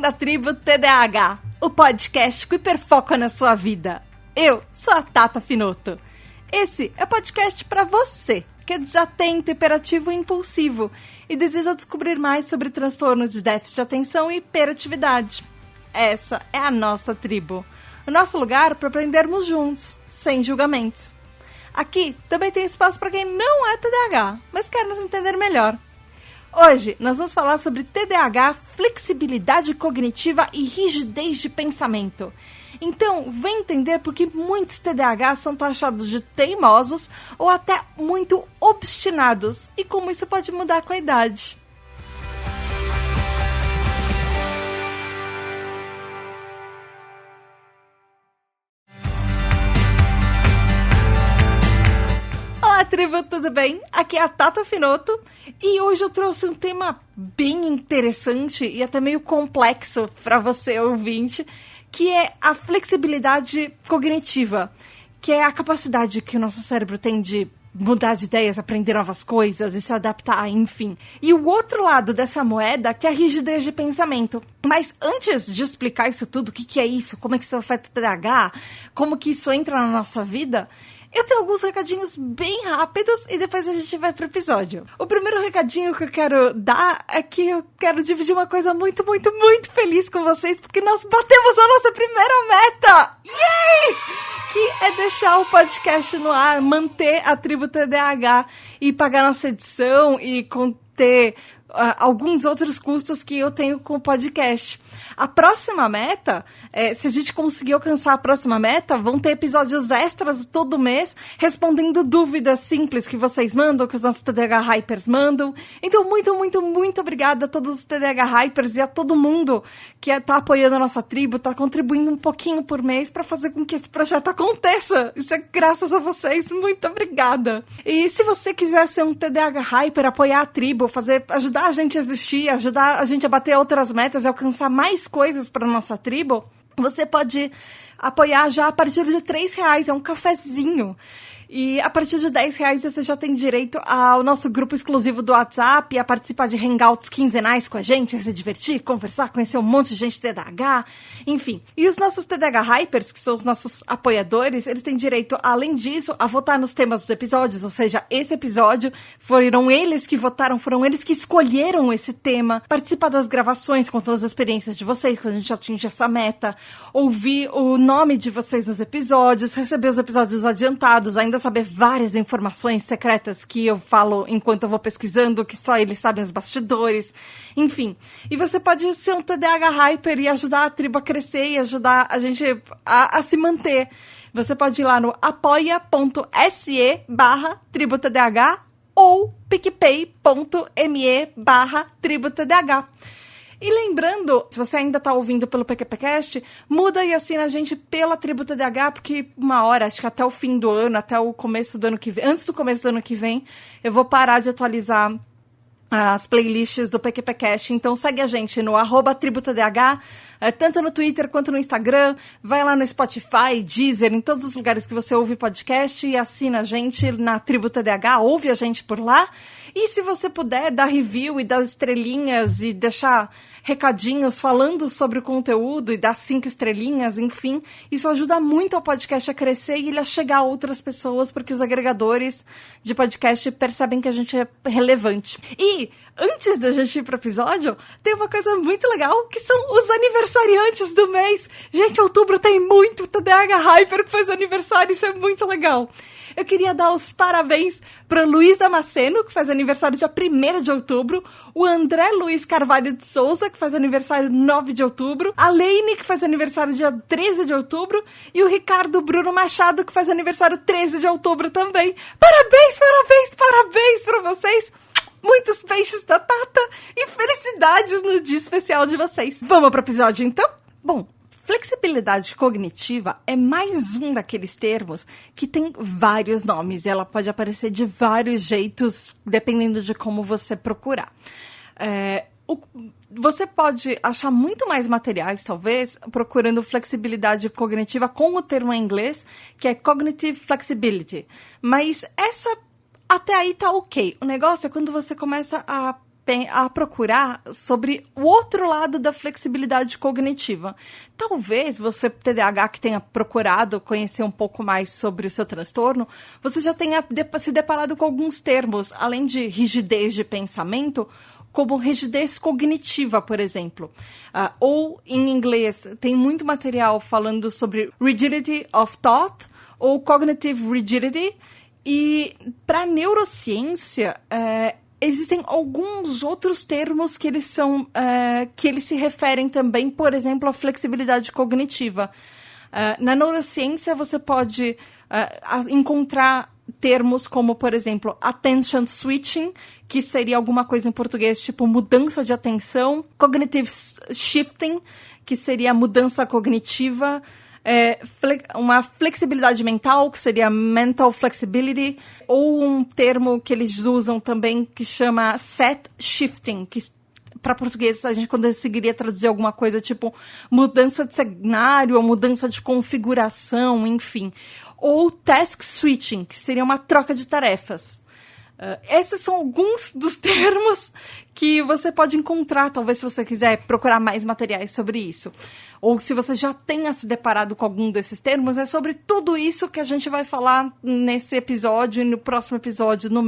da tribo TDAH, o podcast que hiperfoca na sua vida. Eu sou a Tata Finoto. Esse é o podcast para você, que é desatento, hiperativo e impulsivo e deseja descobrir mais sobre transtornos de déficit de atenção e hiperatividade. Essa é a nossa tribo, o nosso lugar para aprendermos juntos, sem julgamento. Aqui também tem espaço para quem não é TDAH, mas quer nos entender melhor. Hoje nós vamos falar sobre TDAH, flexibilidade cognitiva e rigidez de pensamento. Então, vem entender por que muitos TDAH são taxados de teimosos ou até muito obstinados e como isso pode mudar com a idade. Olá, tribo, tudo bem? Aqui é a Tata Finoto e hoje eu trouxe um tema bem interessante e até meio complexo para você, ouvinte, que é a flexibilidade cognitiva, que é a capacidade que o nosso cérebro tem de mudar de ideias, aprender novas coisas e se adaptar, enfim. E o outro lado dessa moeda, que é a rigidez de pensamento. Mas antes de explicar isso tudo, o que é isso, como é que isso afeta o TDAH, como que isso entra na nossa vida, eu tenho alguns recadinhos bem rápidos e depois a gente vai pro episódio. O primeiro recadinho que eu quero dar é que eu quero dividir uma coisa muito feliz com vocês, porque nós batemos a nossa primeira meta! Yay! Que é deixar o podcast no ar, manter a tribo TDAH e pagar nossa edição e conter alguns outros custos que eu tenho com o podcast. A próxima meta, se a gente conseguir alcançar a próxima meta, vão ter episódios extras todo mês, respondendo dúvidas simples que vocês mandam, que os nossos TDAH Hypers mandam. Então, muito obrigada a todos os TDAH Hypers e a todo mundo que tá apoiando a nossa tribo, tá contribuindo um pouquinho por mês para fazer com que esse projeto aconteça. Isso é graças a vocês. Muito obrigada. E se você quiser ser um TDAH Hyper, apoiar a tribo, ajudar a gente a existir, ajudar a gente a bater outras metas e alcançar mais coisas para nossa tribo, você pode apoiar já a partir de R$3, é um cafezinho. E a partir de R$10 você já tem direito ao nosso grupo exclusivo do WhatsApp, a participar de hangouts quinzenais com a gente, a se divertir, conversar, conhecer um monte de gente TDAH, enfim. E os nossos TDAH Hypers, que são os nossos apoiadores, eles têm direito, além disso, a votar nos temas dos episódios, ou seja, esse episódio foram eles que votaram, foram eles que escolheram esse tema, participar das gravações, contando as experiências de vocês, quando a gente atinge essa meta, ouvir o nome de vocês nos episódios, receber os episódios adiantados, ainda saber várias informações secretas que eu falo enquanto eu vou pesquisando, que só eles sabem os bastidores, enfim. E você pode ser um TDAH Hyper e ajudar a tribo a crescer e ajudar a gente a se manter. Você pode ir lá no apoia.se/tributdh ou picpay.me/tributdh. E lembrando, se você ainda tá ouvindo pelo PQPcast, muda e assina a gente pela Tribo TDAH, porque uma hora, acho que até o fim do ano, até o começo do ano que vem, antes do começo do ano que vem, eu vou parar de atualizar as playlists do PQPcast, então segue a gente no @tributdh, tanto no Twitter quanto no Instagram, vai lá no Spotify, Deezer, em todos os lugares que você ouve podcast e assina a gente na Tribo TDAH, ouve a gente por lá, e se você puder dar review e dar estrelinhas e deixar recadinhos falando sobre o conteúdo e dar 5 estrelinhas, enfim, isso ajuda muito ao podcast a crescer e ele a chegar a outras pessoas, porque os agregadores de podcast percebem que a gente é relevante. E antes da gente ir pro episódio, tem uma coisa muito legal, que são os aniversariantes do mês. Gente, outubro tem muito TDAH Hyper que faz aniversário, isso é muito legal. Eu queria dar os parabéns para o Luiz Damasceno, que faz aniversário dia 1º de outubro, o André Luiz Carvalho de Souza, que faz aniversário 9 de outubro, a Leine, que faz aniversário dia 13 de outubro, e o Ricardo Bruno Machado, que faz aniversário 13 de outubro também. Parabéns para vocês! Muitos peixes da Tata e felicidades no dia especial de vocês. Vamos pro episódio, então? Bom, flexibilidade cognitiva é mais um daqueles termos que tem vários nomes e ela pode aparecer de vários jeitos, dependendo de como você procurar. Você pode achar muito mais materiais, talvez, procurando flexibilidade cognitiva com o termo em inglês, que é Cognitive Flexibility. Mas essa, até aí tá ok. O negócio é quando você começa a a procurar sobre o outro lado da flexibilidade cognitiva. Talvez você, TDAH, que tenha procurado conhecer um pouco mais sobre o seu transtorno, você já tenha se deparado com alguns termos, além de rigidez de pensamento, como rigidez cognitiva, por exemplo. Ou, em inglês, tem muito material falando sobre rigidity of thought ou cognitive rigidity. E, para neurociência, existem alguns outros termos que eles se referem também, por exemplo, à flexibilidade cognitiva. Na neurociência, você pode encontrar termos como, por exemplo, attention switching, que seria alguma coisa em português tipo mudança de atenção, cognitive shifting, que seria mudança cognitiva, uma flexibilidade mental, que seria mental flexibility, ou um termo que eles usam também que chama set shifting, que para português a gente conseguiria traduzir alguma coisa tipo mudança de cenário ou mudança de configuração, enfim. Ou task switching, que seria uma troca de tarefas. Esses são alguns dos termos que você pode encontrar, talvez se você quiser procurar mais materiais sobre isso. Ou se você já tenha se deparado com algum desses termos, é sobre tudo isso que a gente vai falar nesse episódio e no próximo episódio do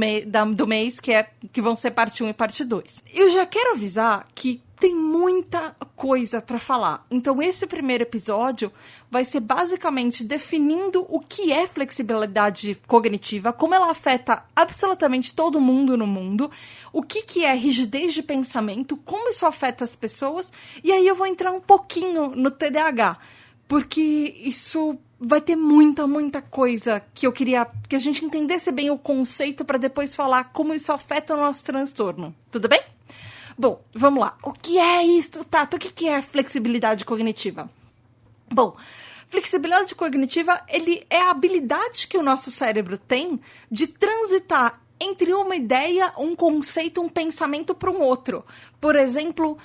mês, que vão ser parte 1 e parte 2. Eu já quero avisar que tem muita coisa para falar. Então, esse primeiro episódio vai ser basicamente definindo o que é flexibilidade cognitiva, como ela afeta absolutamente todo mundo no mundo, o que é rigidez de pensamento, como isso afeta as pessoas, e aí eu vou entrar um pouquinho no TDAH, porque isso vai ter muita coisa que eu queria que a gente entendesse bem o conceito para depois falar como isso afeta o nosso transtorno. Tudo bem? Bom, vamos lá. O que é isso, Tato? O que é flexibilidade cognitiva? Bom, flexibilidade cognitiva, ele é a habilidade que o nosso cérebro tem de transitar entre uma ideia, um conceito, um pensamento para um outro. Por exemplo,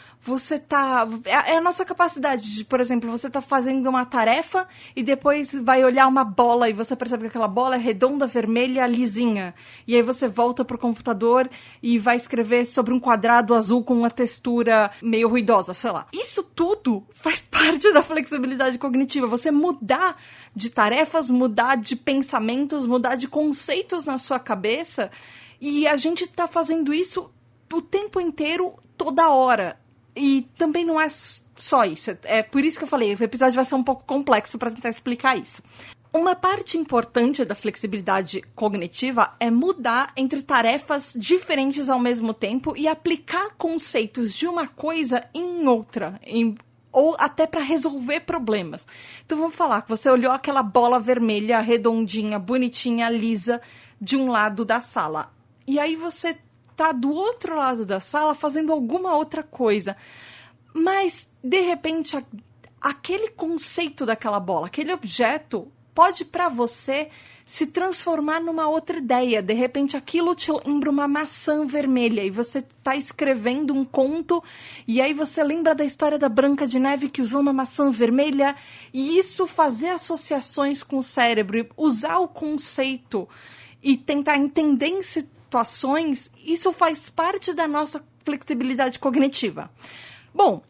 é a nossa capacidade de, por exemplo, você tá fazendo uma tarefa e depois vai olhar uma bola e você percebe que aquela bola é redonda, vermelha, lisinha. E aí você volta pro computador e vai escrever sobre um quadrado azul com uma textura meio ruidosa, sei lá. Isso tudo faz parte da flexibilidade cognitiva. Você mudar de tarefas, mudar de pensamentos, mudar de conceitos na sua cabeça. E a gente tá fazendo isso o tempo inteiro, toda hora. E também não é só isso. É por isso que eu falei, o episódio vai ser um pouco complexo para tentar explicar isso. Uma parte importante da flexibilidade cognitiva é mudar entre tarefas diferentes ao mesmo tempo e aplicar conceitos de uma coisa em outra, ou até para resolver problemas. Então vamos falar que você olhou aquela bola vermelha, redondinha, bonitinha, lisa, de um lado da sala. E aí você tá do outro lado da sala fazendo alguma outra coisa. Mas, de repente, aquele conceito daquela bola, aquele objeto, pode para você se transformar numa outra ideia. De repente, aquilo te lembra uma maçã vermelha e você tá escrevendo um conto e aí você lembra da história da Branca de Neve que usou uma maçã vermelha e isso fazer associações com o cérebro, usar o conceito e tentar entender em situações, isso faz parte da nossa flexibilidade cognitiva. Bom,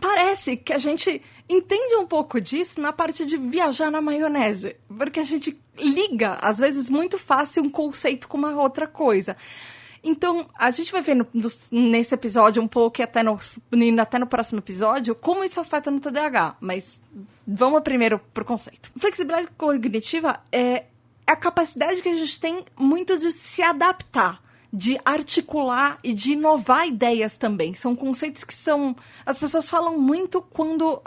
parece que a gente entende um pouco disso na parte de viajar na maionese, porque a gente liga, às vezes, muito fácil um conceito com uma outra coisa. Então, a gente vai ver nesse episódio um pouco e até no próximo episódio como isso afeta no TDAH, mas vamos primeiro pro conceito. Flexibilidade cognitiva é a capacidade que a gente tem muito de se adaptar, de articular e de inovar ideias também. São conceitos que as pessoas falam muito quando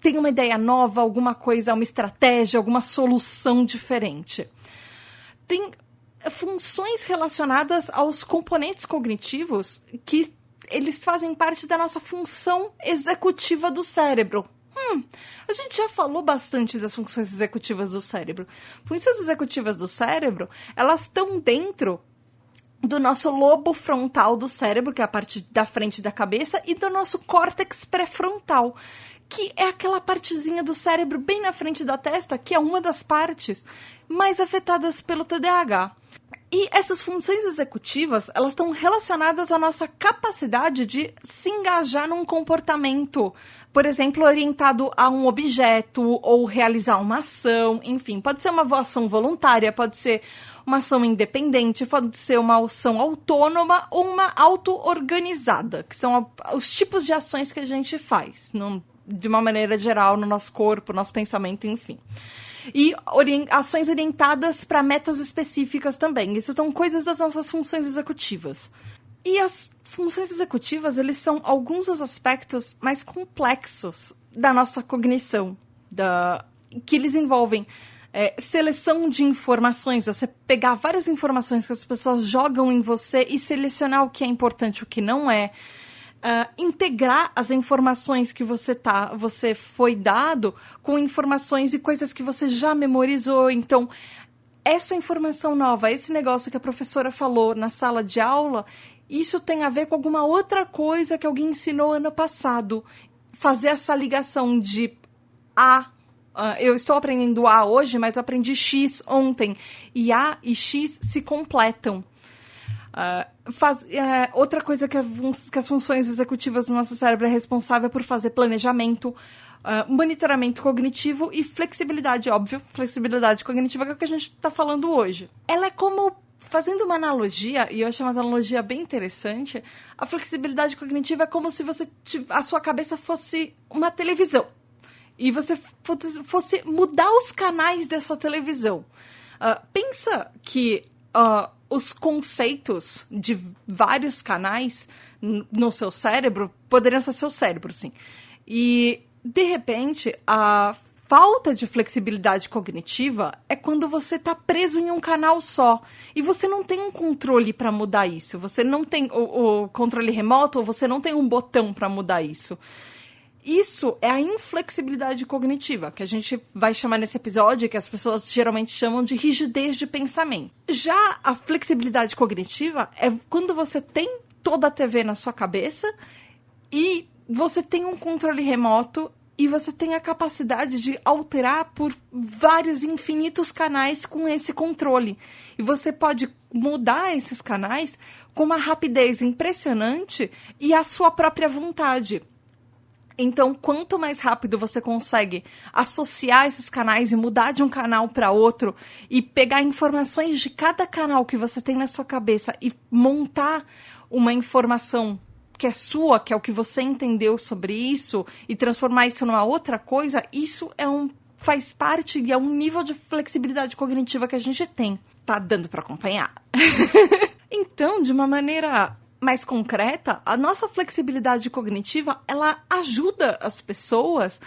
tem uma ideia nova, alguma coisa, uma estratégia, alguma solução diferente. Tem funções relacionadas aos componentes cognitivos que eles fazem parte da nossa função executiva do cérebro. A gente já falou bastante das funções executivas do cérebro. Funções executivas do cérebro, elas estão dentro do nosso lobo frontal do cérebro, que é a parte da frente da cabeça, e do nosso córtex pré-frontal, que é aquela partezinha do cérebro bem na frente da testa, que é uma das partes mais afetadas pelo TDAH. E essas funções executivas, elas estão relacionadas à nossa capacidade de se engajar num comportamento, por exemplo, orientado a um objeto ou realizar uma ação, enfim, pode ser uma ação voluntária, pode ser uma ação independente, pode ser uma ação autônoma ou uma auto-organizada, que são os tipos de ações que a gente faz, de uma maneira geral, no nosso corpo, nosso pensamento, enfim. E ações orientadas para metas específicas também. Isso são coisas das nossas funções executivas. E as funções executivas, eles são alguns dos aspectos mais complexos da nossa cognição, que eles envolvem seleção de informações, você pegar várias informações que as pessoas jogam em você e selecionar o que é importante e o que não é. Integrar as informações que você foi dado com informações e coisas que você já memorizou. Então, essa informação nova, esse negócio que a professora falou na sala de aula, isso tem a ver com alguma outra coisa que alguém ensinou ano passado. Fazer essa ligação de eu estou aprendendo A hoje, mas eu aprendi X ontem. E A e X se completam. Outra coisa que as funções executivas do nosso cérebro é responsável por fazer planejamento, monitoramento cognitivo e flexibilidade, óbvio, flexibilidade cognitiva, que é o que a gente está falando hoje. Ela é como, fazendo uma analogia, e eu achei uma analogia bem interessante, a flexibilidade cognitiva é como se a sua cabeça fosse uma televisão e você fosse mudar os canais dessa televisão. Pensa que os conceitos de vários canais no seu cérebro poderiam ser seu cérebro, sim. E, de repente, a falta de flexibilidade cognitiva é quando você está preso em um canal só. E você não tem um controle para mudar isso. Você não tem o controle remoto, ou você não tem um botão para mudar isso. Isso é a inflexibilidade cognitiva, que a gente vai chamar nesse episódio, que as pessoas geralmente chamam de rigidez de pensamento. Já a flexibilidade cognitiva é quando você tem toda a TV na sua cabeça e você tem um controle remoto e você tem a capacidade de alterar por vários infinitos canais com esse controle. E você pode mudar esses canais com uma rapidez impressionante e à sua própria vontade. Então, quanto mais rápido você consegue associar esses canais e mudar de um canal para outro e pegar informações de cada canal que você tem na sua cabeça e montar uma informação que é sua, que é o que você entendeu sobre isso, e transformar isso numa outra coisa, isso faz parte e é um nível de flexibilidade cognitiva que a gente tem. Tá dando para acompanhar? Então, de uma maneira mais concreta, a nossa flexibilidade cognitiva, ela ajuda as pessoas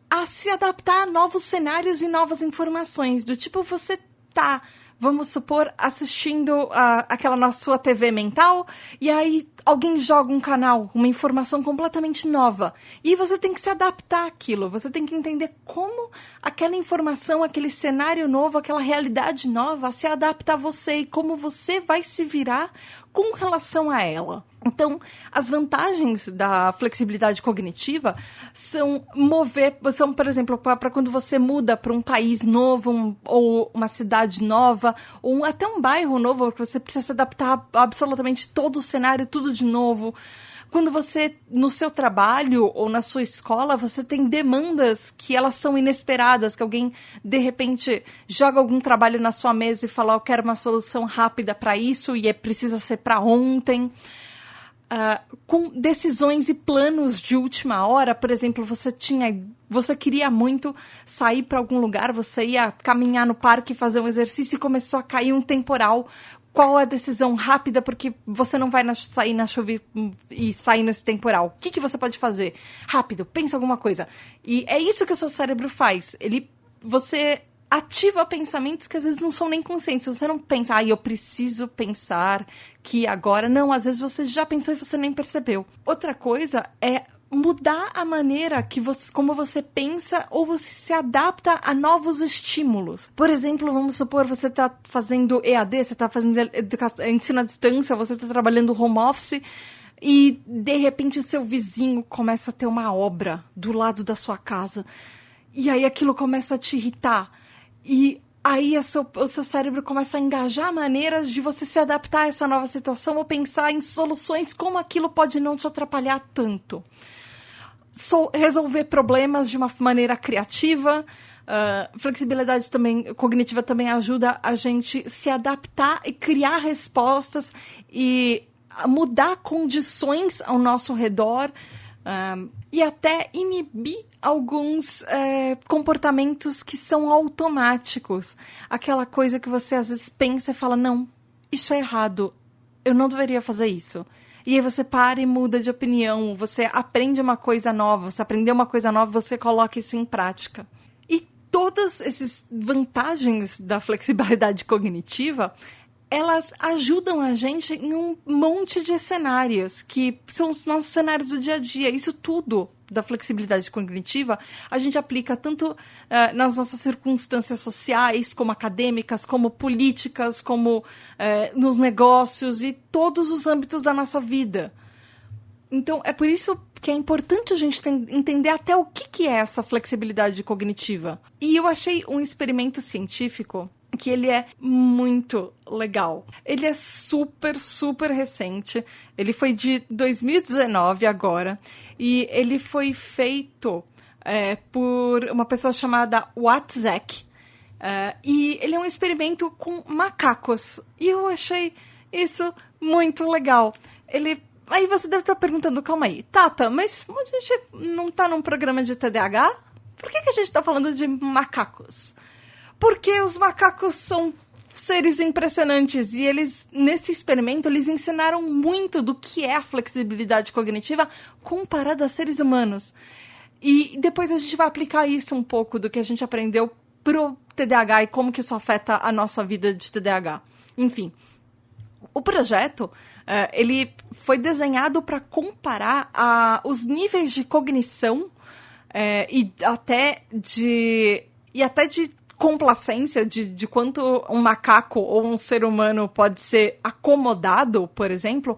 a se adaptar a novos cenários e novas informações. Do tipo, você tá, vamos supor, assistindo aquela sua TV mental, e aí alguém joga um canal, uma informação completamente nova. E você tem que se adaptar àquilo. Você tem que entender como aquela informação, aquele cenário novo, aquela realidade nova se adapta a você e como você vai se virar com relação a ela. Então, as vantagens da flexibilidade cognitiva são, por exemplo, para quando você muda para um país novo, ou uma cidade nova, ou até um bairro novo, que você precisa se adaptar a absolutamente todo o cenário, tudo de novo. Quando você, no seu trabalho ou na sua escola, você tem demandas que elas são inesperadas, que alguém, de repente, joga algum trabalho na sua mesa e fala, eu quero uma solução rápida para isso e precisa ser para ontem. Com decisões e planos de última hora, por exemplo, você queria muito sair para algum lugar, você ia caminhar no parque, fazer um exercício e começou a cair um temporal. Qual a decisão rápida, porque você não vai sair na chuva e sair nesse temporal? O que você pode fazer? Rápido, pensa alguma coisa. E é isso que o seu cérebro faz. Você ativa pensamentos que às vezes não são nem conscientes. Você não pensa, eu preciso pensar que agora... Não, às vezes você já pensou e você nem percebeu. Outra coisa é mudar a maneira como você pensa ou você se adapta a novos estímulos. Por exemplo, vamos supor, você está fazendo EAD, você está fazendo ensino à distância, você está trabalhando home office e, de repente, seu vizinho começa a ter uma obra do lado da sua casa. E aí aquilo começa a te irritar. E aí o seu cérebro começa a engajar maneiras de você se adaptar a essa nova situação ou pensar em soluções como aquilo pode não te atrapalhar tanto. Resolver problemas de uma maneira criativa. Flexibilidade cognitiva também ajuda a gente se adaptar e criar respostas e mudar condições ao nosso redor. E até inibir alguns comportamentos que são automáticos. Aquela coisa que você às vezes pensa e fala, não, isso é errado, eu não deveria fazer isso. E aí você para e muda de opinião, você aprende uma coisa nova, você aprendeu uma coisa nova, você coloca isso em prática. E todas essas vantagens da flexibilidade cognitiva, elas ajudam a gente em um monte de cenários, que são os nossos cenários do dia a dia. Isso tudo da flexibilidade cognitiva, a gente aplica tanto nas nossas circunstâncias sociais, como acadêmicas, como políticas, como nos negócios e todos os âmbitos da nossa vida. Então, é por isso que é importante a gente entender até o que é essa flexibilidade cognitiva. E eu achei um experimento científico que ele é muito legal. Ele é super, super recente. Ele foi de 2019 agora. E ele foi feito por uma pessoa chamada Watzek. E ele é um experimento com macacos. E eu achei isso muito legal. Aí você deve estar perguntando, calma aí, Tata, mas a gente não está num programa de TDAH? Por que a gente está falando de macacos? Porque os macacos são seres impressionantes e nesse experimento, eles ensinaram muito do que é a flexibilidade cognitiva comparada a seres humanos. E depois a gente vai aplicar isso um pouco do que a gente aprendeu pro TDAH e como que isso afeta a nossa vida de TDAH. Enfim, o projeto, ele foi desenhado para comparar os níveis de cognição e até de complacência de quanto um macaco ou um ser humano pode ser acomodado, por exemplo,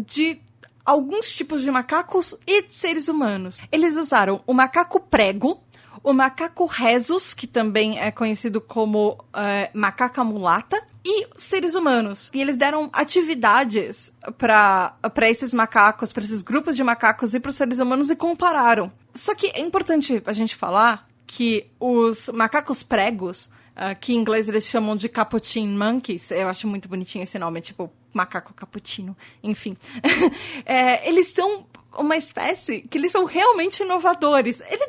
de alguns tipos de macacos e de seres humanos. Eles usaram o macaco prego, o macaco rhesus, que também é conhecido como macaca mulata, e seres humanos. E eles deram atividades para esses macacos, para esses grupos de macacos e para os seres humanos e compararam. Só que é importante a gente falar que os macacos pregos, que em inglês eles chamam de capuchin monkeys, eu acho muito bonitinho esse nome, é tipo macaco cappuccino, enfim. Eles são uma espécie que eles são realmente inovadores. Eles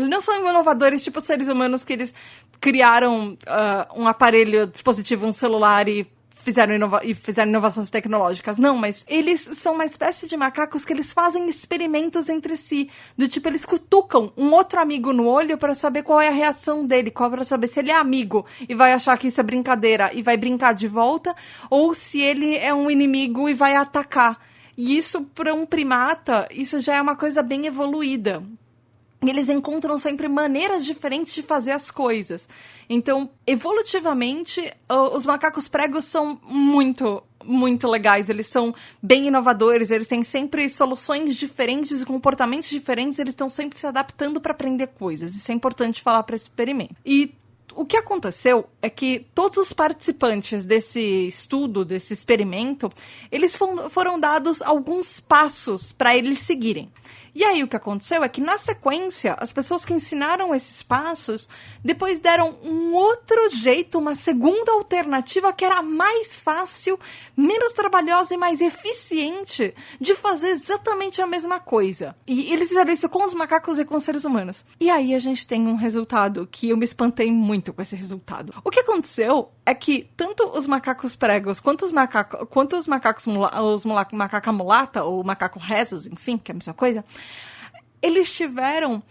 não são inovadores tipo seres humanos que eles criaram um aparelho, dispositivo, um celular e fizeram inovações tecnológicas. Não, mas eles são uma espécie de macacos que eles fazem experimentos entre si. Do tipo, eles cutucam um outro amigo no olho para saber qual é a reação dele, para saber se ele é amigo e vai achar que isso é brincadeira e vai brincar de volta, ou se ele é um inimigo e vai atacar. E isso, para um primata, isso já é uma coisa bem evoluída. E eles encontram sempre maneiras diferentes de fazer as coisas. Então, evolutivamente, os macacos pregos são muito, muito legais. Eles são bem inovadores, eles têm sempre soluções diferentes e comportamentos diferentes. Eles estão sempre se adaptando para aprender coisas. Isso é importante falar para esse experimento. E o que aconteceu é que todos os participantes desse estudo, desse experimento, eles foram dados alguns passos para eles seguirem. E aí o que aconteceu é que, na sequência, as pessoas que ensinaram esses passos depois deram um outro jeito, uma segunda alternativa que era mais fácil, menos trabalhosa e mais eficiente de fazer exatamente a mesma coisa. E eles fizeram isso com os macacos e com os seres humanos. E aí a gente tem um resultado que eu me espantei muito com esse resultado. O que aconteceu é que tanto os macacos pregos quanto os macacos macaca mulata ou macaco rhesus, enfim, que é a mesma coisa, eles tiveram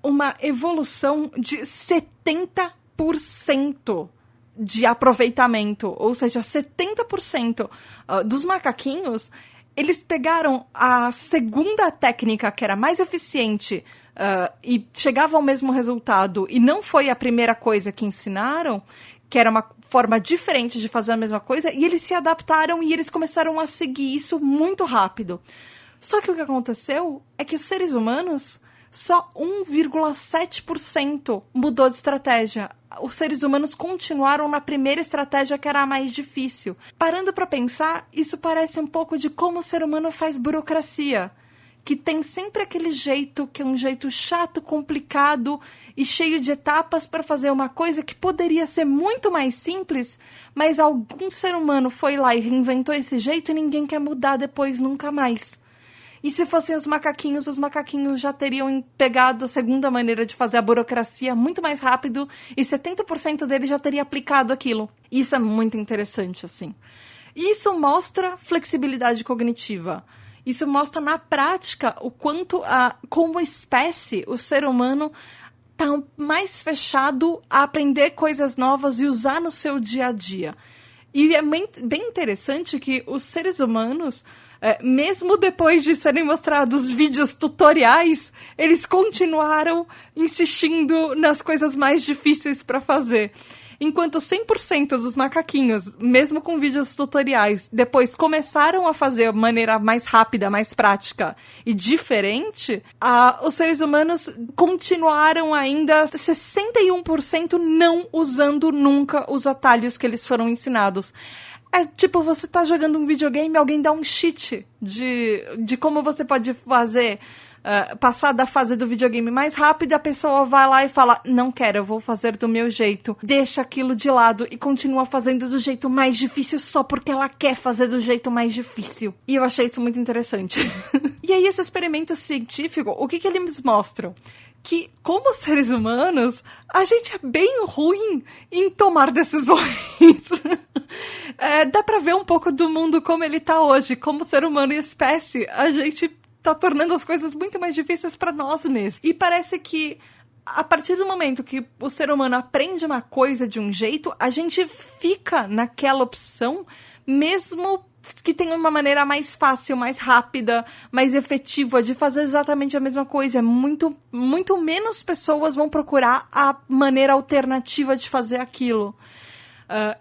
uma evolução de 70% de aproveitamento. Ou seja, 70% dos macaquinhos, eles pegaram a segunda técnica, que era mais eficiente, e chegava ao mesmo resultado, e não foi a primeira coisa que ensinaram, que era uma forma diferente de fazer a mesma coisa, e eles se adaptaram e eles começaram a seguir isso muito rápido. Só que o que aconteceu é que os seres humanos só 1,7% mudou de estratégia. Os seres humanos continuaram na primeira estratégia, que era a mais difícil. Parando para pensar, isso parece um pouco de como o ser humano faz burocracia, que tem sempre aquele jeito, que é um jeito chato, complicado e cheio de etapas para fazer uma coisa que poderia ser muito mais simples, mas algum ser humano foi lá e reinventou esse jeito e ninguém quer mudar depois nunca mais. E se fossem os macaquinhos já teriam pegado a segunda maneira de fazer a burocracia muito mais rápido e 70% deles já teria aplicado aquilo. Isso é muito interessante, assim. Isso mostra flexibilidade cognitiva. Isso mostra na prática o quanto, como espécie, o ser humano está mais fechado a aprender coisas novas e usar no seu dia a dia. E é bem interessante que os seres humanos, mesmo depois de serem mostrados vídeos tutoriais, eles continuaram insistindo nas coisas mais difíceis para fazer. Enquanto 100% dos macaquinhos, mesmo com vídeos tutoriais, depois começaram a fazer de maneira mais rápida, mais prática e diferente, os seres humanos continuaram ainda 61% não usando nunca os atalhos que eles foram ensinados. É tipo, você tá jogando um videogame e alguém dá um cheat de como você pode fazer... passar da fase do videogame mais rápido, a pessoa vai lá e fala, não quero, eu vou fazer do meu jeito. Deixa aquilo de lado e continua fazendo do jeito mais difícil só porque ela quer fazer do jeito mais difícil. E eu achei isso muito interessante. E aí, esse experimento científico, o que eles mostram? Que, como seres humanos, a gente é bem ruim em tomar decisões. Dá pra ver um pouco do mundo como ele tá hoje. Como ser humano e espécie, a gente tá tornando as coisas muito mais difíceis para nós mesmos. E parece que a partir do momento que o ser humano aprende uma coisa de um jeito, a gente fica naquela opção, mesmo que tenha uma maneira mais fácil, mais rápida, mais efetiva de fazer exatamente a mesma coisa. Muito, muito menos pessoas vão procurar a maneira alternativa de fazer aquilo.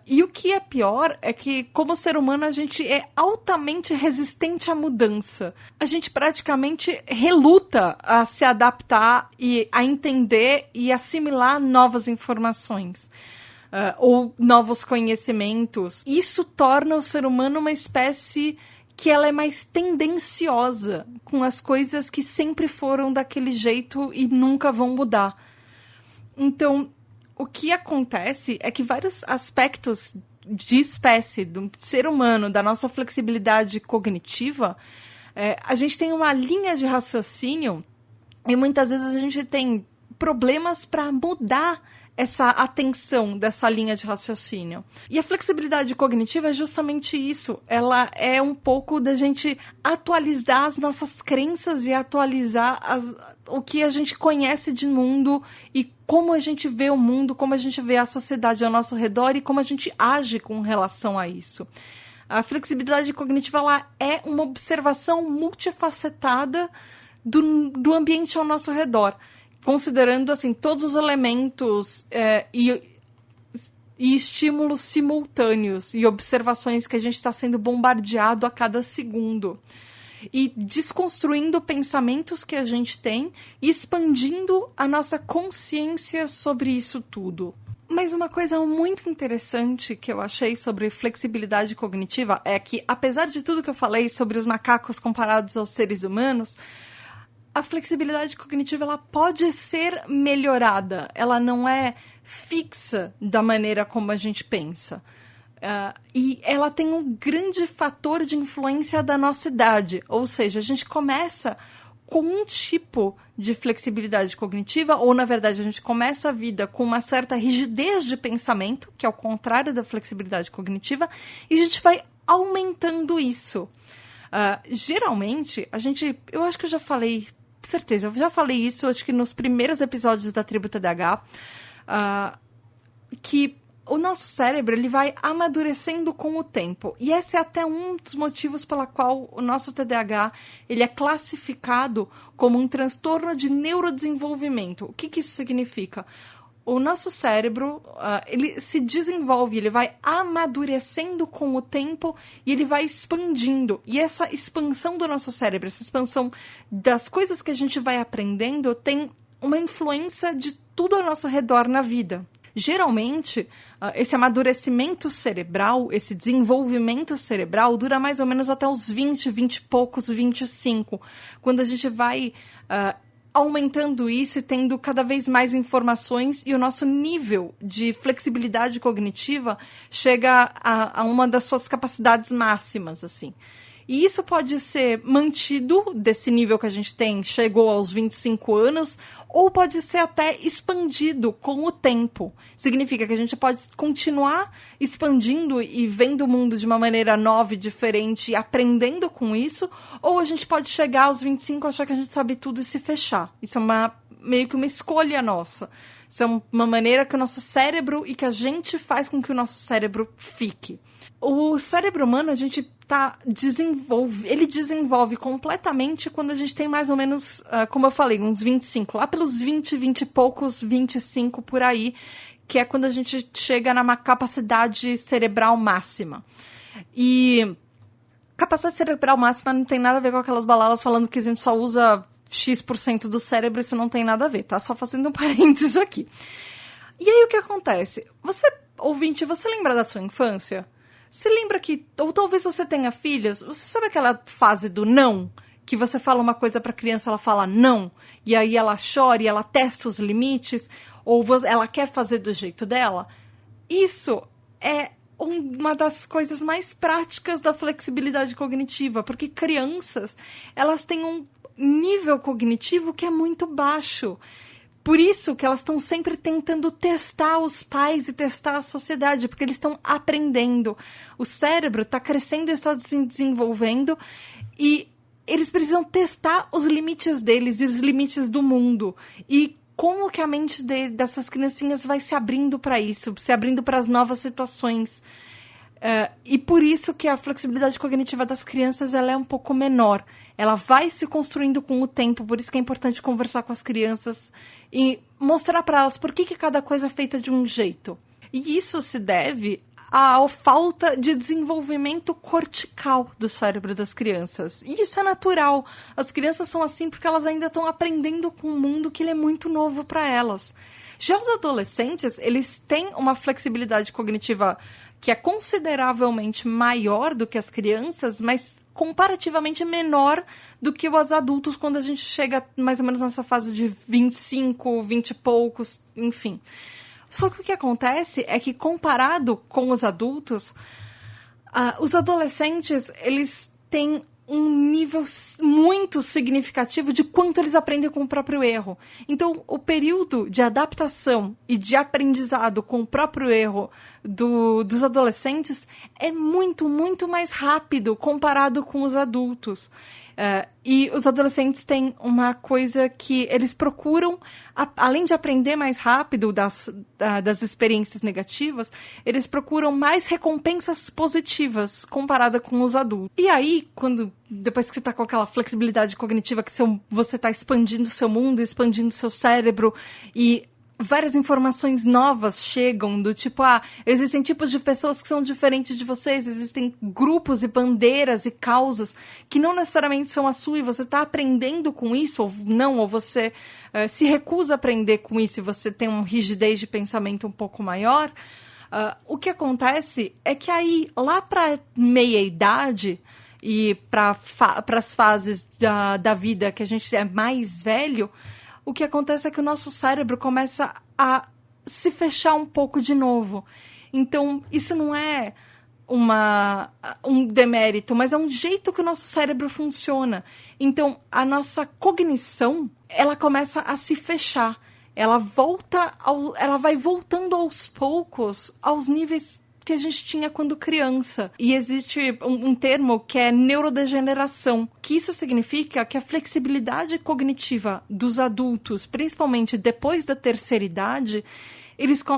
E o que é pior é que, como ser humano, a gente é altamente resistente à mudança. A gente praticamente reluta a se adaptar e a entender e assimilar novas informações. Ou novos conhecimentos. Isso torna o ser humano uma espécie que ela é mais tendenciosa com as coisas que sempre foram daquele jeito e nunca vão mudar. Então, o que acontece é que vários aspectos de espécie, do ser humano, da nossa flexibilidade cognitiva, a gente tem uma linha de raciocínio e muitas vezes a gente tem problemas para mudar essa atenção dessa linha de raciocínio. E a flexibilidade cognitiva é justamente isso. Ela é um pouco da gente atualizar as nossas crenças e atualizar o que a gente conhece de mundo e como a gente vê o mundo, como a gente vê a sociedade ao nosso redor e como a gente age com relação a isso. A flexibilidade cognitiva ela é uma observação multifacetada do ambiente ao nosso redor, considerando assim todos os elementos e estímulos simultâneos e observações que a gente está sendo bombardeado a cada segundo. E desconstruindo pensamentos que a gente tem e expandindo a nossa consciência sobre isso tudo. Mas uma coisa muito interessante que eu achei sobre flexibilidade cognitiva é que, apesar de tudo que eu falei sobre os macacos comparados aos seres humanos, a flexibilidade cognitiva ela pode ser melhorada. Ela não é fixa da maneira como a gente pensa. E ela tem um grande fator de influência da nossa idade. Ou seja, a gente começa com um tipo de flexibilidade cognitiva, ou, na verdade, a gente começa a vida com uma certa rigidez de pensamento, que é o contrário da flexibilidade cognitiva, e a gente vai aumentando isso. Geralmente, eu acho que eu já falei, certeza, eu já falei isso, acho que nos primeiros episódios da Tribo TDAH, que o nosso cérebro ele vai amadurecendo com o tempo. E esse é até um dos motivos pela qual o nosso TDAH ele é classificado como um transtorno de neurodesenvolvimento. O que isso significa? o nosso cérebro, ele se desenvolve, ele vai amadurecendo com o tempo e ele vai expandindo. E essa expansão do nosso cérebro, essa expansão das coisas que a gente vai aprendendo, tem uma influência de tudo ao nosso redor na vida. Geralmente, esse amadurecimento cerebral, esse desenvolvimento cerebral dura mais ou menos até os 20 e poucos, 25, quando a gente vai aumentando isso e tendo cada vez mais informações e o nosso nível de flexibilidade cognitiva chega a uma das suas capacidades máximas, assim. E isso pode ser mantido desse nível que a gente tem, chegou aos 25 anos, ou pode ser até expandido com o tempo. Significa que a gente pode continuar expandindo e vendo o mundo de uma maneira nova e diferente e aprendendo com isso, ou a gente pode chegar aos 25, achar que a gente sabe tudo e se fechar. Isso é meio que uma escolha nossa. Isso é uma maneira que o nosso cérebro e que a gente faz com que o nosso cérebro fique. O cérebro humano, a gente ele desenvolve completamente quando a gente tem mais ou menos, como eu falei, uns 25, lá pelos 20 e poucos, 25 por aí, que é quando a gente chega numa capacidade cerebral máxima. E capacidade cerebral máxima não tem nada a ver com aquelas baladas falando que a gente só usa X% do cérebro, isso não tem nada a ver, tá? Só fazendo um parênteses aqui. E aí o que acontece? Você, ouvinte, você lembra da sua infância? Você lembra que, ou talvez você tenha filhas, você sabe aquela fase do não? Que você fala uma coisa pra criança, ela fala não, e aí ela chora e ela testa os limites, ou ela quer fazer do jeito dela? Isso é uma das coisas mais práticas da flexibilidade cognitiva, porque crianças, elas têm um nível cognitivo que é muito baixo. Por isso que elas estão sempre tentando testar os pais e testar a sociedade, porque eles estão aprendendo. O cérebro está crescendo e está se desenvolvendo e eles precisam testar os limites deles e os limites do mundo. E como que a mente dessas criancinhas vai se abrindo para isso, se abrindo para as novas situações. E por isso que a flexibilidade cognitiva das crianças ela é um pouco menor. Ela vai se construindo com o tempo, por isso que é importante conversar com as crianças e mostrar para elas por que cada coisa é feita de um jeito. E isso se deve à falta de desenvolvimento cortical do cérebro das crianças. E isso é natural. As crianças são assim porque elas ainda estão aprendendo com um mundo que ele é muito novo para elas. Já os adolescentes, eles têm uma flexibilidade cognitiva que é consideravelmente maior do que as crianças, mas comparativamente menor do que os adultos quando a gente chega mais ou menos nessa fase de 25, 20 e poucos, enfim. Só que o que acontece é que comparado com os adultos, os adolescentes, eles têm um nível muito significativo de quanto eles aprendem com o próprio erro. Então, o período de adaptação e de aprendizado com o próprio erro dos adolescentes é muito, muito mais rápido comparado com os adultos. E os adolescentes têm uma coisa que eles procuram, além de aprender mais rápido das experiências negativas, eles procuram mais recompensas positivas comparada com os adultos. E aí, depois que você está com aquela flexibilidade cognitiva, que você está expandindo o seu mundo, expandindo o seu cérebro e várias informações novas chegam do tipo, existem tipos de pessoas que são diferentes de vocês, existem grupos e bandeiras e causas que não necessariamente são a sua e você está aprendendo com isso ou não, ou você se recusa a aprender com isso e você tem uma rigidez de pensamento um pouco maior. O que acontece é que aí, lá para meia-idade e para as fases da vida que a gente é mais velho, o que acontece é que o nosso cérebro começa a se fechar um pouco de novo. Então, isso não é um demérito, mas é um jeito que o nosso cérebro funciona. Então, a nossa cognição, ela começa a se fechar. Ela vai voltando aos poucos aos níveis que a gente tinha quando criança. E existe um termo que é neurodegeneração, que isso significa que a flexibilidade cognitiva dos adultos, principalmente depois da terceira idade,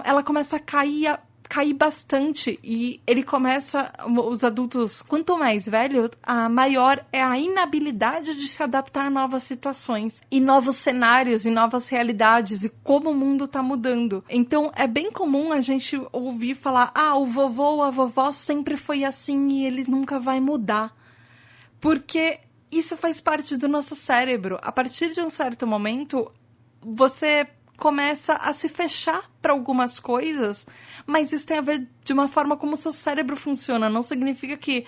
ela começa a cair cair bastante e ele começa, os adultos, quanto mais velho, a maior é a inabilidade de se adaptar a novas situações e novos cenários e novas realidades e como o mundo está mudando. Então é bem comum a gente ouvir falar, o vovô ou a vovó sempre foi assim e ele nunca vai mudar. Porque isso faz parte do nosso cérebro. A partir de um certo momento, você começa a se fechar para algumas coisas, mas isso tem a ver de uma forma como o seu cérebro funciona. Não significa que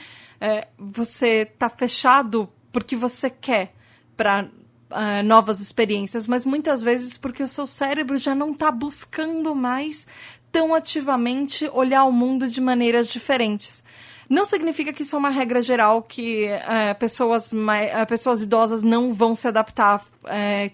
você tá fechado porque você quer para novas experiências, mas muitas vezes porque o seu cérebro já não tá buscando mais tão ativamente olhar o mundo de maneiras diferentes. Não significa que isso é uma regra geral, que pessoas idosas não vão se adaptar,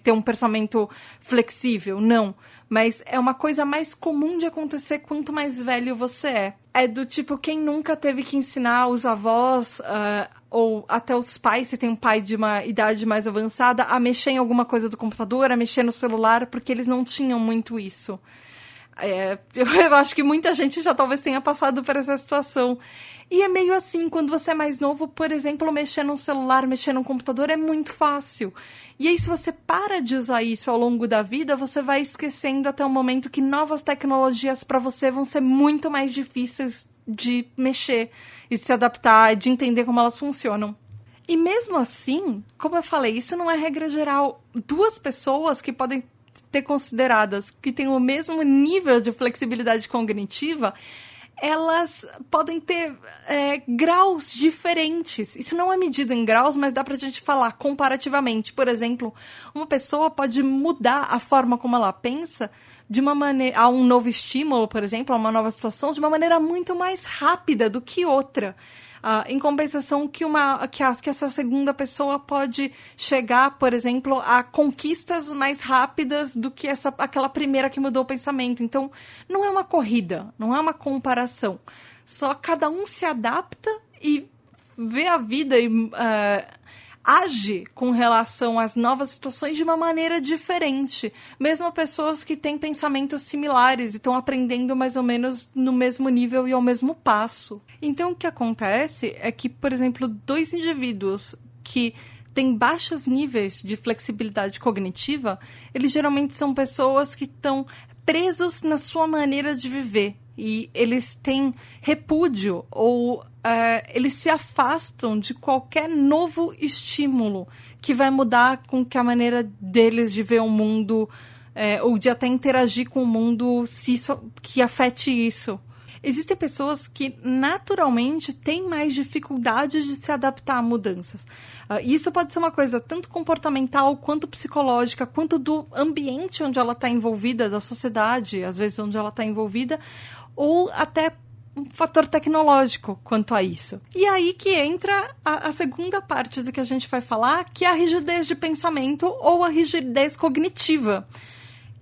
ter um pensamento flexível, não. Mas é uma coisa mais comum de acontecer quanto mais velho você é. É do tipo, quem nunca teve que ensinar os avós, ou até os pais, se tem um pai de uma idade mais avançada, a mexer em alguma coisa do computador, a mexer no celular, porque eles não tinham muito isso. Eu acho que muita gente já talvez tenha passado por essa situação. E é meio assim, quando você é mais novo, por exemplo, mexer no celular, mexer no computador é muito fácil. E aí, se você para de usar isso ao longo da vida, você vai esquecendo até o momento que novas tecnologias para você vão ser muito mais difíceis de mexer e se adaptar, de entender como elas funcionam. E mesmo assim, como eu falei, isso não é regra geral. Duas pessoas que podem ter consideradas que têm o mesmo nível de flexibilidade cognitiva, elas podem ter graus diferentes. Isso não é medido em graus, mas dá pra gente falar comparativamente. Por exemplo, uma pessoa pode mudar a forma como ela pensa de uma maneira, a um novo estímulo, por exemplo, a uma nova situação, de uma maneira muito mais rápida do que outra. Em compensação que essa segunda pessoa pode chegar, por exemplo, a conquistas mais rápidas do que aquela primeira que mudou o pensamento. Então, não é uma corrida, não é uma comparação. Só cada um se adapta e vê a vida e age com relação às novas situações de uma maneira diferente. Mesmo pessoas que têm pensamentos similares e estão aprendendo mais ou menos no mesmo nível e ao mesmo passo. Então, o que acontece é que, por exemplo, dois indivíduos que têm baixos níveis de flexibilidade cognitiva, eles geralmente são pessoas que estão presos na sua maneira de viver. E eles têm repúdio ou eles se afastam de qualquer novo estímulo que vai mudar com que a maneira deles de ver o mundo ou de até interagir com o mundo que afete isso. Existem pessoas que naturalmente têm mais dificuldade de se adaptar a mudanças. E isso pode ser uma coisa tanto comportamental, quanto psicológica, quanto do ambiente onde ela está envolvida, da sociedade, às vezes onde ela está envolvida, ou até um fator tecnológico quanto a isso. E aí que entra a segunda parte do que a gente vai falar, que é a rigidez de pensamento ou a rigidez cognitiva,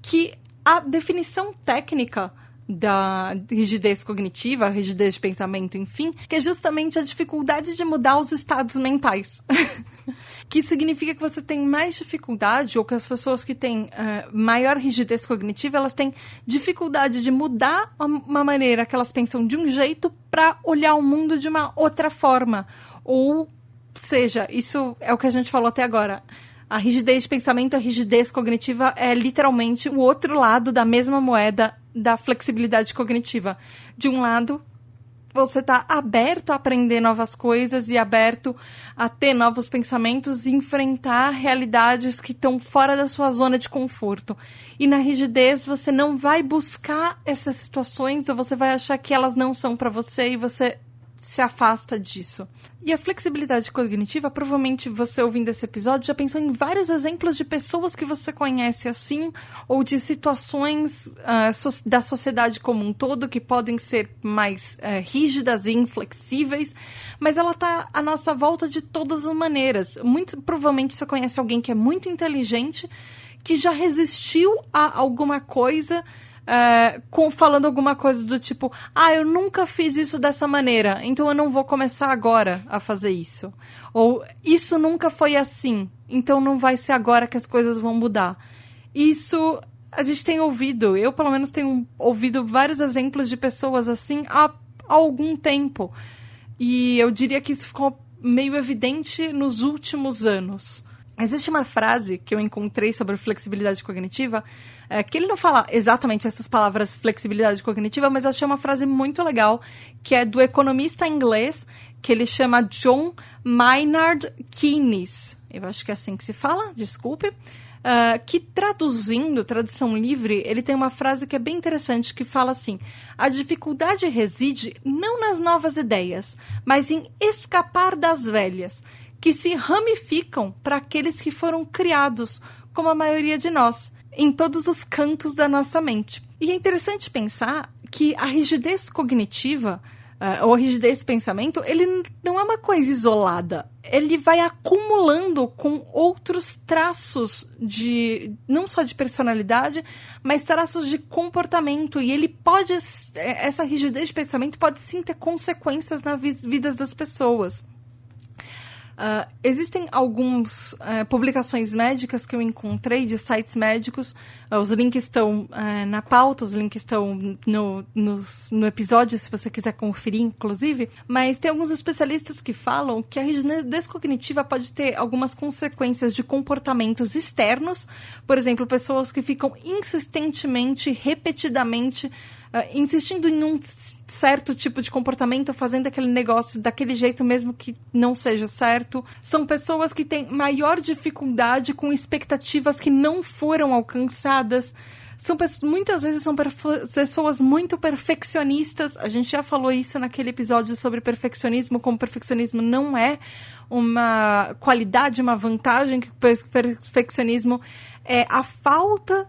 que a definição técnica da rigidez cognitiva, rigidez de pensamento, enfim, que é justamente a dificuldade de mudar os estados mentais. Que significa que você tem mais dificuldade, ou que as pessoas que têm maior rigidez cognitiva, elas têm dificuldade de mudar uma maneira que elas pensam de um jeito para olhar o mundo de uma outra forma. Ou seja, isso é o que a gente falou até agora. A rigidez de pensamento, a rigidez cognitiva é literalmente o outro lado da mesma moeda da flexibilidade cognitiva. De um lado, você está aberto a aprender novas coisas e aberto a ter novos pensamentos e enfrentar realidades que estão fora da sua zona de conforto. E na rigidez, você não vai buscar essas situações ou você vai achar que elas não são para você e você se afasta disso. E a flexibilidade cognitiva, provavelmente você ouvindo esse episódio já pensou em vários exemplos de pessoas que você conhece assim, ou de situações da sociedade como um todo que podem ser mais rígidas e inflexíveis, mas ela está à nossa volta de todas as maneiras. Muito provavelmente você conhece alguém que é muito inteligente, que já resistiu a alguma coisa, falando alguma coisa do tipo, eu nunca fiz isso dessa maneira, então eu não vou começar agora a fazer isso. Ou, isso nunca foi assim, então não vai ser agora que as coisas vão mudar. Isso a gente tem ouvido, eu pelo menos tenho ouvido vários exemplos de pessoas assim há algum tempo. E eu diria que isso ficou meio evidente nos últimos anos. Existe uma frase que eu encontrei sobre flexibilidade cognitiva, que ele não fala exatamente essas palavras flexibilidade cognitiva, mas eu achei uma frase muito legal, que é do economista inglês, que ele chama John Maynard Keynes. Eu acho que é assim que se fala, desculpe. Que tradução livre, ele tem uma frase que é bem interessante, que fala assim: a dificuldade reside não nas novas ideias, mas em escapar das velhas, que se ramificam para aqueles que foram criados, como a maioria de nós, em todos os cantos da nossa mente. E é interessante pensar que a rigidez cognitiva, ou a rigidez de pensamento, ele não é uma coisa isolada. Ele vai acumulando com outros traços não só de personalidade, mas traços de comportamento. E essa rigidez de pensamento pode sim ter consequências nas vidas das pessoas. Existem algumas publicações médicas que eu encontrei de sites médicos. Os links estão na pauta, os links estão no episódio, se você quiser conferir, inclusive. Mas tem alguns especialistas que falam que a rigidez cognitiva pode ter algumas consequências de comportamentos externos. Por exemplo, pessoas que ficam insistentemente, repetidamente, insistindo em um certo tipo de comportamento, fazendo aquele negócio daquele jeito mesmo que não seja certo. São pessoas que têm maior dificuldade com expectativas que não foram alcançadas. Muitas vezes são pessoas muito perfeccionistas. A gente já falou isso naquele episódio sobre perfeccionismo, como perfeccionismo não é uma qualidade, uma vantagem, que o perfeccionismo é a falta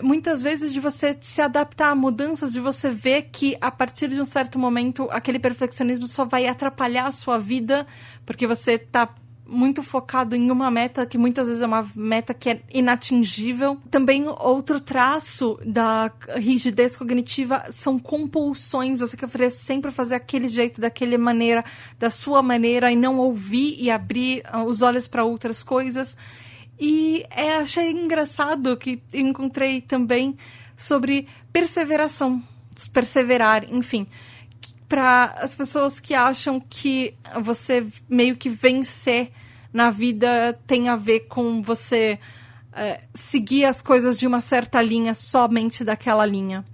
muitas vezes de você se adaptar a mudanças, de você ver que a partir de um certo momento aquele perfeccionismo só vai atrapalhar a sua vida, porque você está muito focado em uma meta que muitas vezes é uma meta que é inatingível. Também outro traço da rigidez cognitiva são compulsões. Você quer sempre fazer aquele jeito, daquela maneira, da sua maneira, e não ouvir e abrir os olhos para outras coisas. E achei engraçado que encontrei também sobre perseveração, perseverar, enfim, para as pessoas que acham que você meio que vencer na vida tem a ver com você seguir as coisas de uma certa linha, somente daquela linha.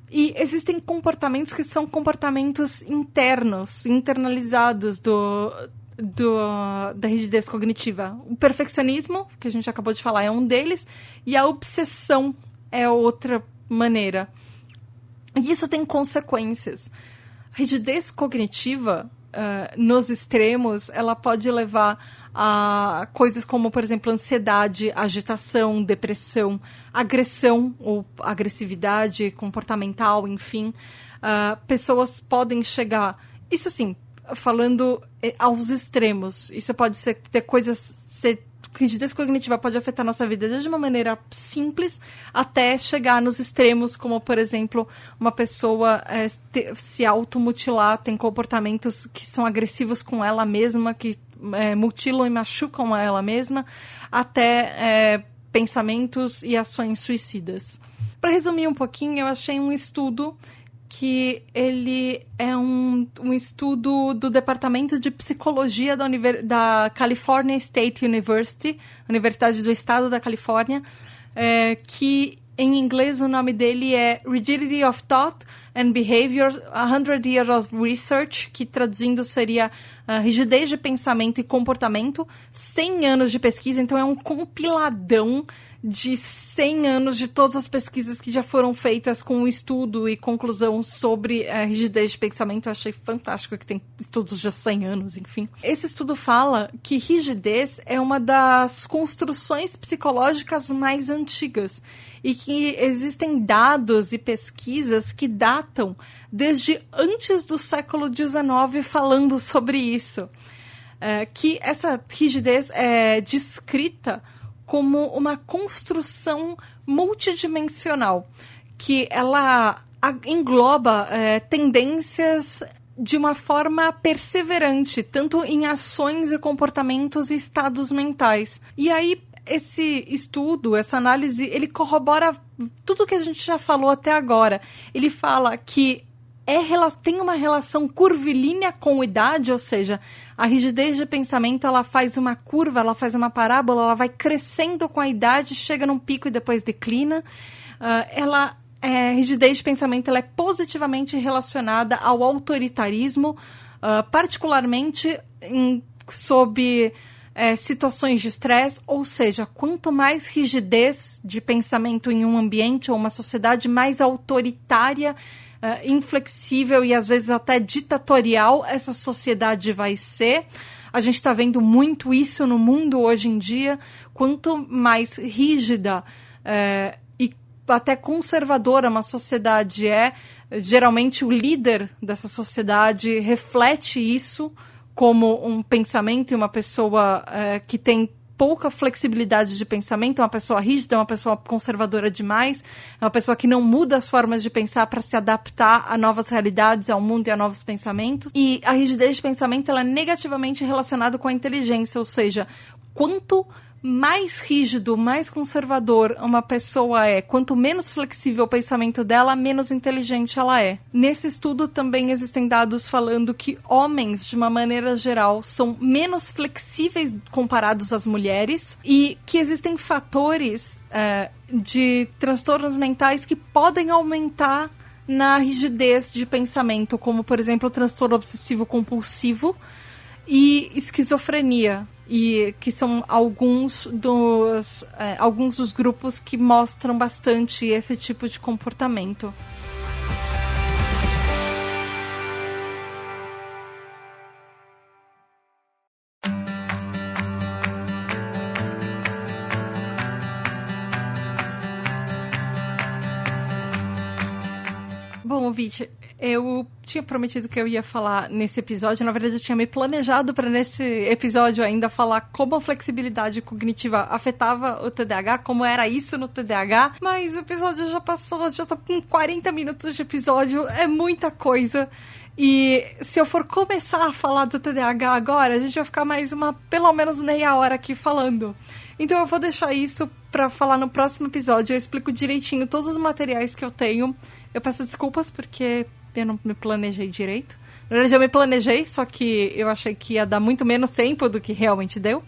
E existem comportamentos que são comportamentos internos, internalizados da rigidez cognitiva. O perfeccionismo, que a gente acabou de falar, é um deles, e a obsessão é outra maneira. E isso tem consequências. A rigidez cognitiva, nos extremos, ela pode levar a coisas como, por exemplo, ansiedade, agitação, depressão, agressão ou agressividade comportamental, enfim. Pessoas podem chegar... Isso assim, falando aos extremos. Isso pode ter coisas... rigidez cognitiva pode afetar a nossa vida desde uma maneira simples até chegar nos extremos, como, por exemplo, uma pessoa se automutilar, tem comportamentos que são agressivos com ela mesma, que mutilam e machucam a ela mesma, até pensamentos e ações suicidas. Para resumir um pouquinho, eu achei um estudo que ele é um estudo do Departamento de Psicologia da California State University, Universidade do Estado da Califórnia, que em inglês o nome dele é Rigidity of Thought and Behavior, 100 Years of Research, que traduzindo seria rigidez de pensamento e comportamento, 100 anos de pesquisa. Então é um compiladão de 100 anos de todas as pesquisas que já foram feitas com estudo e conclusão sobre rigidez de pensamento. Eu achei fantástico que tem estudos de 100 anos, enfim. Esse estudo fala que rigidez é uma das construções psicológicas mais antigas e que existem dados e pesquisas que datam desde antes do século XIX falando sobre isso. Que essa rigidez é descrita como uma construção multidimensional, que ela engloba tendências de uma forma perseverante, tanto em ações e comportamentos e estados mentais. E aí, esse estudo, essa análise, ele corrobora tudo que a gente já falou até agora. Ele fala que tem uma relação curvilínea com idade, ou seja, a rigidez de pensamento, ela faz uma curva, ela faz uma parábola, ela vai crescendo com a idade, chega num pico e depois declina. Rigidez de pensamento, ela é positivamente relacionada ao autoritarismo, particularmente sob situações de estresse, ou seja, quanto mais rigidez de pensamento em um ambiente ou uma sociedade, mais autoritária, inflexível e às vezes até ditatorial essa sociedade vai ser. A gente está vendo muito isso no mundo hoje em dia. Quanto mais rígida e até conservadora uma sociedade geralmente o líder dessa sociedade reflete isso como um pensamento e uma pessoa que tem pouca flexibilidade de pensamento, é uma pessoa rígida, é uma pessoa conservadora demais, é uma pessoa que não muda as formas de pensar para se adaptar a novas realidades, ao mundo e a novos pensamentos. E a rigidez de pensamento ela é negativamente relacionada com a inteligência, ou seja, quanto mais rígido, mais conservador uma pessoa quanto menos flexível o pensamento dela, menos inteligente ela é. Nesse estudo também existem dados falando que homens, de uma maneira geral, são menos flexíveis comparados às mulheres e que existem fatores de transtornos mentais que podem aumentar na rigidez de pensamento, como, por exemplo, o transtorno obsessivo-compulsivo e esquizofrenia. E que são alguns dos grupos que mostram bastante esse tipo de comportamento. Bom, ouvinte, eu tinha prometido que eu ia falar nesse episódio. Na verdade, eu tinha me planejado para nesse episódio ainda falar como a flexibilidade cognitiva afetava o TDAH, como era isso no TDAH. Mas o episódio já passou, já tá com 40 minutos de episódio, é muita coisa. E se eu for começar a falar do TDAH agora, a gente vai ficar mais pelo menos meia hora aqui falando. Então eu vou deixar isso para falar no próximo episódio. Eu explico direitinho todos os materiais que eu tenho. Eu peço desculpas porque eu não me planejei direito. Na verdade, eu me planejei, só que eu achei que ia dar muito menos tempo do que realmente deu.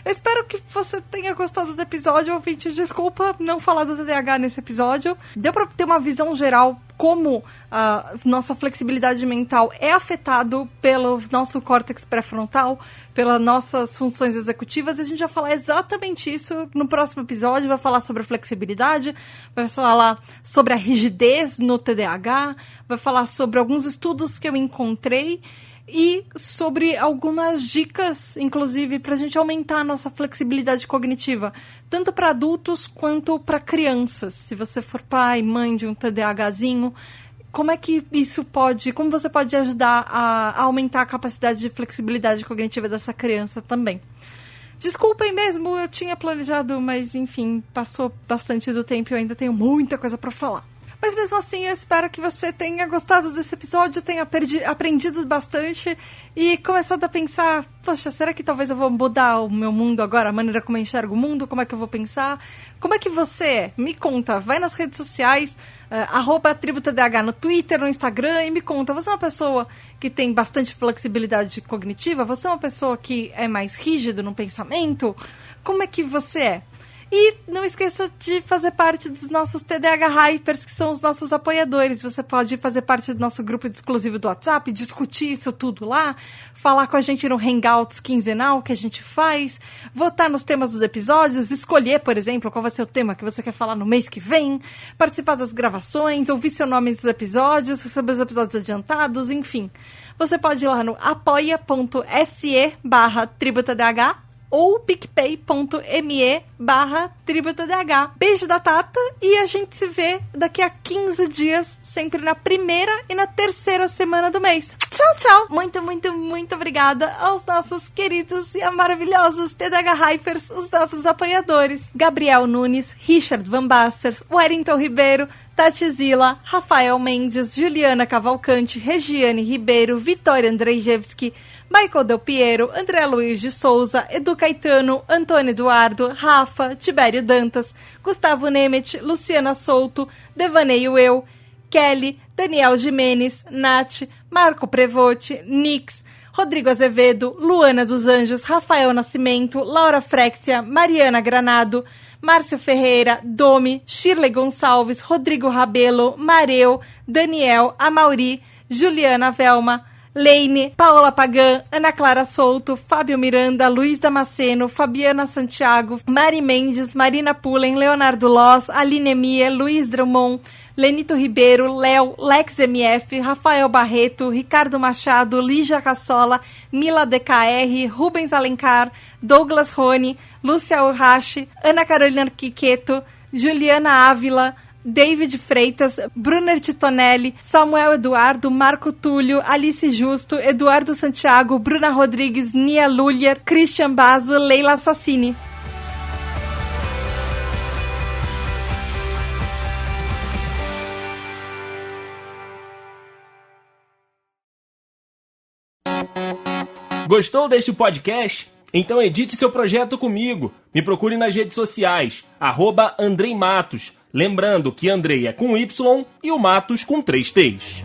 Eu espero que você tenha gostado do episódio, ouvinte. Desculpa não falar do TDAH nesse episódio. Deu pra ter uma visão geral como a nossa flexibilidade mental é afetado pelo nosso córtex pré-frontal, pelas nossas funções executivas. E a gente vai falar exatamente isso no próximo episódio. Vai falar sobre a flexibilidade, vai falar sobre a rigidez no TDAH, vai falar sobre alguns estudos que eu encontrei e sobre algumas dicas, inclusive, para a gente aumentar a nossa flexibilidade cognitiva, tanto para adultos quanto para crianças. Se você for pai, mãe de um TDAHzinho, como você pode ajudar a aumentar a capacidade de flexibilidade cognitiva dessa criança também. Desculpem mesmo, eu tinha planejado, mas enfim, passou bastante do tempo e eu ainda tenho muita coisa para falar. Mas mesmo assim, eu espero que você tenha gostado desse episódio, tenha aprendido bastante e começado a pensar, poxa, será que talvez eu vou mudar o meu mundo agora, a maneira como eu enxergo o mundo, como é que eu vou pensar? Como é que você é? Me conta, vai nas redes sociais, @TribuTDH no Twitter, no Instagram e me conta, você é uma pessoa que tem bastante flexibilidade cognitiva? Você é uma pessoa que é mais rígido no pensamento? Como é que você é? E não esqueça de fazer parte dos nossos TDAH Hypers, que são os nossos apoiadores. Você pode fazer parte do nosso grupo exclusivo do WhatsApp, discutir isso tudo lá, falar com a gente no Hangouts quinzenal que a gente faz, votar nos temas dos episódios, escolher, por exemplo, qual vai ser o tema que você quer falar no mês que vem, participar das gravações, ouvir seu nome nos episódios, receber os episódios adiantados, enfim. Você pode ir lá no apoia.se/TribuTDH ou picpay.me/TribuTDH. Beijo da Tata e a gente se vê daqui a 15 dias, sempre na primeira e na terceira semana do mês. Tchau, tchau! Muito, muito, muito obrigada aos nossos queridos e maravilhosos TDAH Hypers, os nossos apoiadores. Gabriel Nunes, Richard Van Basters, Wellington Ribeiro, Tati Zila, Rafael Mendes, Juliana Cavalcante, Regiane Ribeiro, Vitória Andrzejewski, Michael Del Piero, André Luiz de Souza, Edu Caetano, Antônio Eduardo, Rafa, Tibério Dantas, Gustavo Nemet, Luciana Souto, Devaneio Eu, Kelly, Daniel Jimenez, Nath, Marco Prevotti, Nix, Rodrigo Azevedo, Luana dos Anjos, Rafael Nascimento, Laura Frexia, Mariana Granado, Márcio Ferreira, Domi, Shirley Gonçalves, Rodrigo Rabelo, Mareu, Daniel, Amauri, Juliana Velma, Leine, Paola Pagan, Ana Clara Souto, Fábio Miranda, Luiz Damasceno, Fabiana Santiago, Mari Mendes, Marina Pullen, Leonardo Loss, Aline Mia, Luiz Drummond, Lenito Ribeiro, Léo, Lex MF, Rafael Barreto, Ricardo Machado, Lígia Cassola, Mila DKR, Rubens Alencar, Douglas Rony, Lúcia Urrache, Ana Carolina Quiqueto, Juliana Ávila, David Freitas, Brunner Titonelli, Samuel Eduardo, Marco Túlio, Alice Justo, Eduardo Santiago, Bruna Rodrigues, Nia Lulier, Christian Basso, Leila Sassini. Gostou deste podcast? Então edite seu projeto comigo. Me procure nas redes sociais, @Andrei Matos. Lembrando que Andrei é com Y e o Matos com 3 T's.